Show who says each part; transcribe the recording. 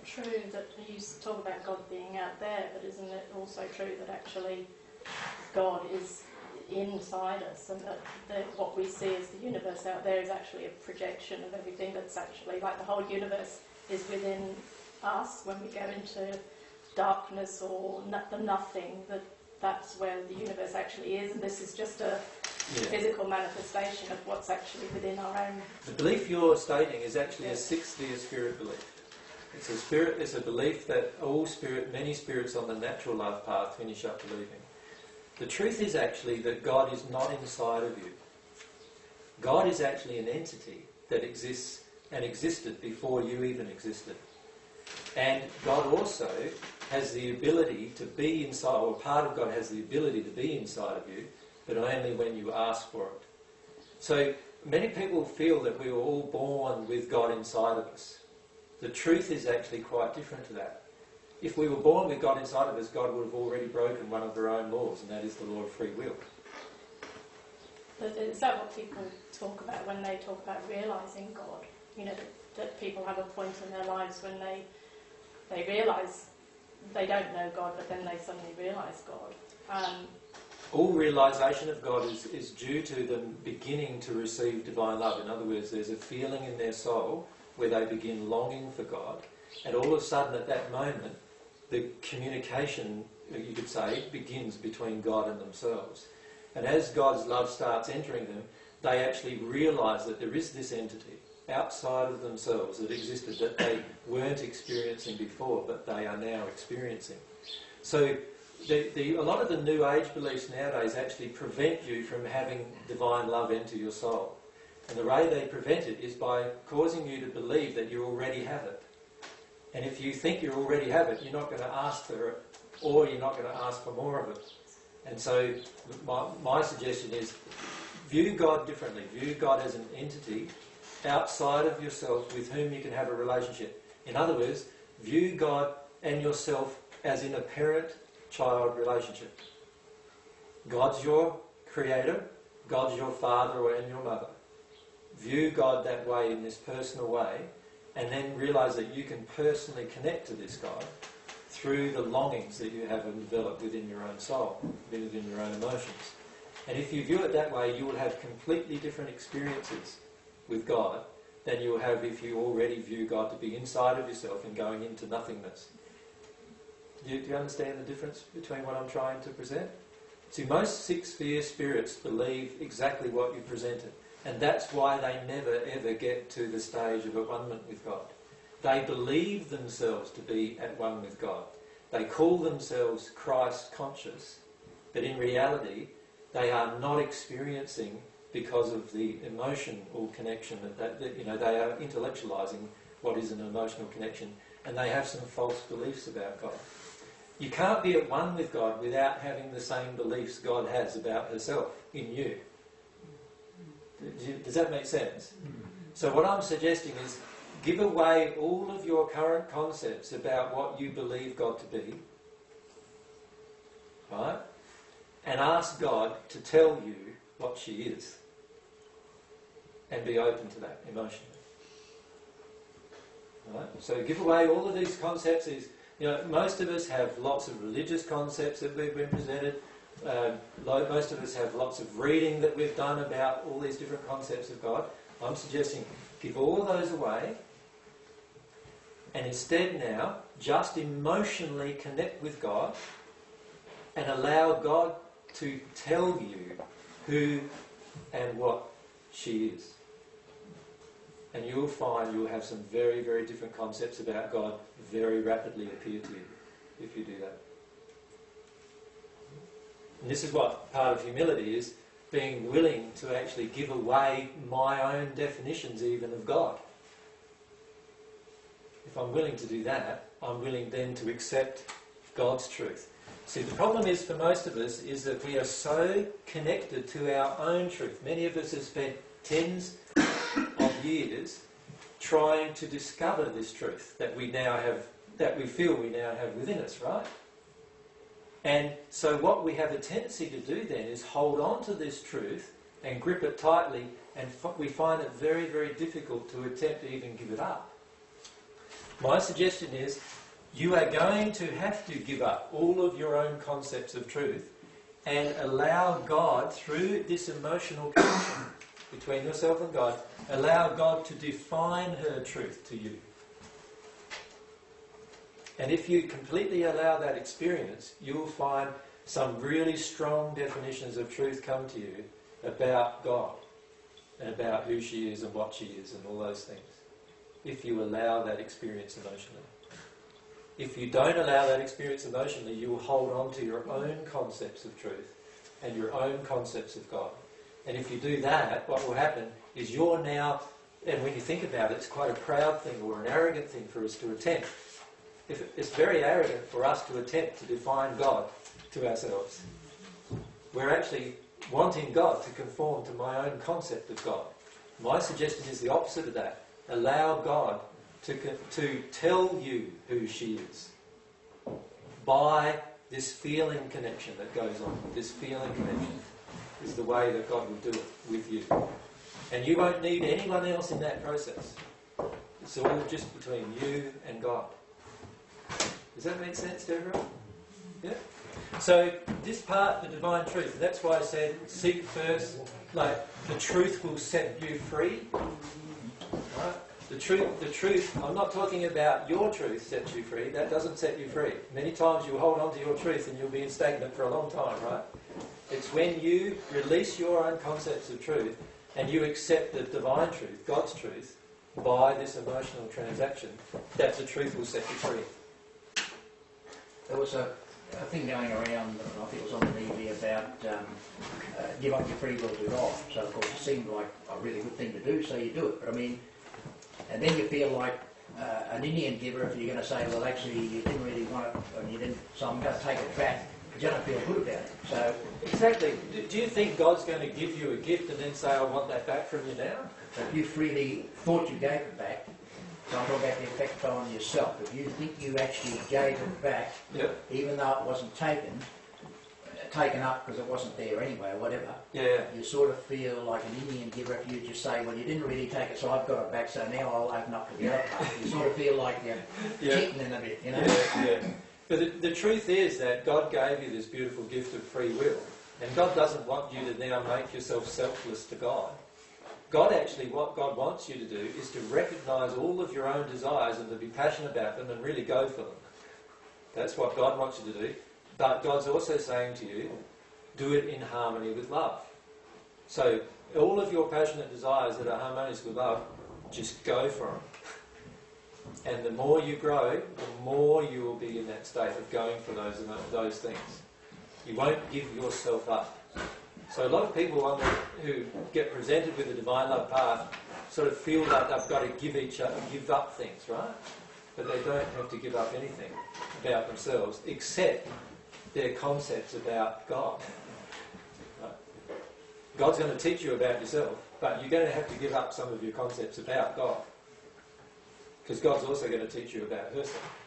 Speaker 1: true that you talk about God being out there, but isn't it also true that actually God is inside us, and that what we see as the universe out there is actually a projection of everything that's actually, like the whole universe is within us. When we go into darkness or the nothing, that's where the universe actually is, and this is just a physical manifestation of what's actually within our own.
Speaker 2: The belief you're stating is actually a sixth-sphere spirit belief. It's a belief that many spirits on the natural love path finish up believing. The truth is actually that God is not inside of you. God is actually an entity that exists and existed before you even existed. And God also has the ability to be inside, or part of God has the ability to be inside of you, but only when you ask for it. So many people feel that we were all born with God inside of us. The truth is actually quite different to that. If we were born with God inside of us, God would have already broken one of her own laws, and that is the law of free will.
Speaker 1: But is that what people talk about when they talk about realising God? You know, that people have a point in their lives when they realise they don't know God, but then they suddenly realise God.
Speaker 2: All realisation of God is due to them beginning to receive divine love. In other words, there's a feeling in their soul where they begin longing for God, and all of a sudden at that moment the communication, you could say, begins between God and themselves. And as God's love starts entering them, they actually realise that there is this entity outside of themselves that existed that they weren't experiencing before, but they are now experiencing. So a lot of the New Age beliefs nowadays actually prevent you from having divine love enter your soul. And the way they prevent it is by causing you to believe that you already have it. And if you think you already have it, you're not going to ask for it, or you're not going to ask for more of it. And so my suggestion is view God differently. View God as an entity outside of yourself with whom you can have a relationship. In other words, view God and yourself as in a parent-child relationship. God's your creator, God's your father and your mother. View God that way, in this personal way, and then realise that you can personally connect to this God through the longings that you have developed within your own soul, within your own emotions. And if you view it that way, you will have completely different experiences with God than you will have if you already view God to be inside of yourself and going into nothingness. Do you understand the difference between what I'm trying to present? See, most six-sphere spirits believe exactly what you presented. And that's why they never ever get to the stage of at one with God. They believe themselves to be at one with God. They call themselves Christ conscious, but in reality they are not experiencing because of the emotional connection that they are intellectualizing what is an emotional connection, and they have some false beliefs about God. You can't be at one with God without having the same beliefs God has about herself in you. Does that make sense? So what I'm suggesting is give away all of your current concepts about what you believe God to be, right? And ask God to tell you what she is. And be open to that emotionally. Right? So give away all of these concepts. Most of us have lots of religious concepts that we've been presented. Most of us have lots of reading that we've done about all these different concepts of God. I'm suggesting give all those away and instead now just emotionally connect with God and allow God to tell you who and what she is. And you'll find you'll have some very, very different concepts about God very rapidly appear to you if you do that. And this is what part of humility is, being willing to actually give away my own definitions even of God. If I'm willing to do that, I'm willing then to accept God's truth. See, the problem is for most of us is that we are so connected to our own truth. Many of us have spent tens of years trying to discover this truth that we now have, that we feel we now have within us, right? And so what we have a tendency to do then is hold on to this truth and grip it tightly, and we find it very, very difficult to attempt to even give it up. My suggestion is you are going to have to give up all of your own concepts of truth and allow God, through this emotional connection between yourself and God, allow God to define her truth to you. And if you completely allow that experience, you'll find some really strong definitions of truth come to you about God and about who she is and what she is and all those things, if you allow that experience emotionally. If you don't allow that experience emotionally, you will hold on to your own concepts of truth and your own concepts of God. And if you do that, what will happen is you're now, and when you think about it, it's quite a proud thing or an arrogant thing for us to attempt. It's very arrogant for us to attempt to define God to ourselves. We're actually wanting God to conform to my own concept of God. My suggestion is the opposite of that. Allow God to tell you who she is by this feeling connection that goes on. This feeling connection is the way that God will do it with you. And you won't need anyone else in that process. It's all just between you and God. Does that make sense to everyone? Yeah? So this part, the divine truth, and that's why I said seek first, like the truth will set you free. Right? The truth, I'm not talking about your truth sets you free, that doesn't set you free. Many times you'll hold on to your truth and you'll be stagnant for a long time, right? It's when you release your own concepts of truth and you accept the divine truth, God's truth, by this emotional transaction, that the truth will set you free.
Speaker 3: There was a thing going around, I think it was on the TV, about give up your free will to God. So of course it seemed like a really good thing to do, so you do it. But I mean, and then you feel like an Indian giver if you're going to say, well actually you didn't really want it, and you didn't, so I'm going to take it back. But you don't feel good about it. So
Speaker 2: exactly. Do you think God's going to give you a gift and then say, I want that back from you now?
Speaker 3: if you freely thought you gave it back, so I'm talking about the effect on yourself. If you think you actually gave it back,
Speaker 2: yep,
Speaker 3: even though it wasn't taken up because it wasn't there anyway or whatever,
Speaker 2: yeah,
Speaker 3: you sort of feel like an Indian giver if you just say, well, you didn't really take it, so I've got it back, so now I'll open up to the other part. You sort of feel like you're cheating in a bit, you know?
Speaker 2: Yeah. But the truth is that God gave you this beautiful gift of free will, and God doesn't want you to now make yourself selfless to God. God actually, what God wants you to do is to recognise all of your own desires and to be passionate about them and really go for them. That's what God wants you to do. But God's also saying to you, do it in harmony with love. So all of your passionate desires that are harmonious with love, just go for them. And the more you grow, the more you will be in that state of going for those things. You won't give yourself up. So a lot of people who get presented with a divine love path sort of feel like they've got to give up things, right? But they don't have to give up anything about themselves except their concepts about God. Right? God's going to teach you about yourself, but you're going to have to give up some of your concepts about God. Because God's also going to teach you about herself.